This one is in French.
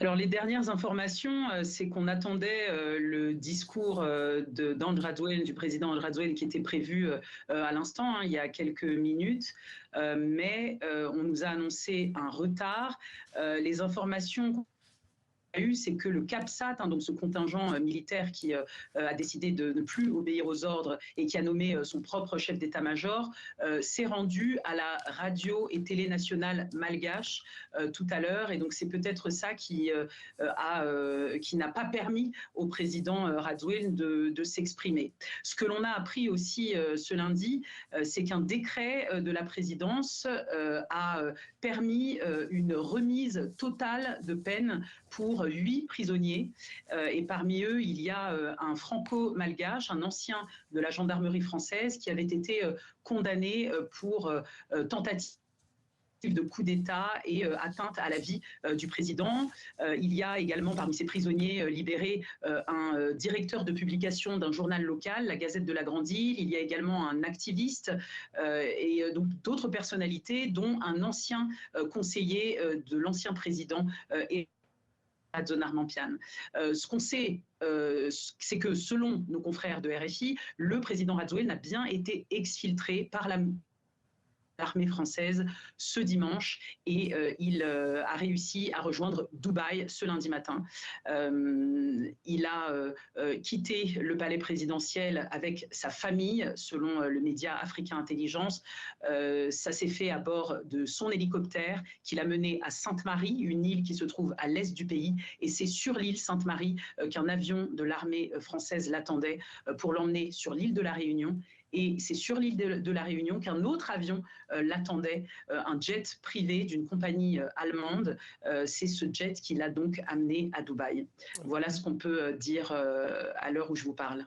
Alors, les dernières informations, c'est qu'on attendait le discours d'Andry Rajoelina, du président Andry Rajoelina, qui était prévu à l'instant, hein, il y a quelques minutes, mais on nous a annoncé un retard. Les informations eu, c'est que le CAPSAT, hein, donc ce contingent militaire qui a décidé de ne plus obéir aux ordres et qui a nommé son propre chef d'état-major, s'est rendu à la radio et télé nationale malgache tout à l'heure. Et donc c'est peut-être ça qui n'a pas permis au président Rajoelina de s'exprimer. Ce que l'on a appris aussi ce lundi, c'est qu'un décret de la présidence a permis une remise totale de peine pour 8 prisonniers. Et parmi eux, il y a un franco-malgache, un ancien de la gendarmerie française, qui avait été condamné pour tentative de coup d'État et atteinte à la vie du président. Il y a également parmi ces prisonniers libérés un directeur de publication d'un journal local, la Gazette de la Grande Île. Il y a également un activiste et donc d'autres personnalités, dont un ancien conseiller de l'ancien président Adson Armampian. Ce qu'on sait, c'est que selon nos confrères de RFI, le président Rajoelina a bien été exfiltré par l'armée française ce dimanche et il a réussi à rejoindre Dubaï ce lundi matin. Il a quitté le palais présidentiel avec sa famille, selon le média Africa Intelligence. Ça s'est fait à bord de son hélicoptère qu'il a mené à Sainte-Marie, une île qui se trouve à l'est du pays. Et c'est sur l'île Sainte-Marie qu'un avion de l'armée française l'attendait pour l'emmener sur l'île de la Réunion. Et c'est sur l'île de la Réunion qu'un autre avion l'attendait, un jet privé d'une compagnie allemande. C'est ce jet qui l'a donc amené à Dubaï. Voilà ce qu'on peut dire à l'heure où je vous parle.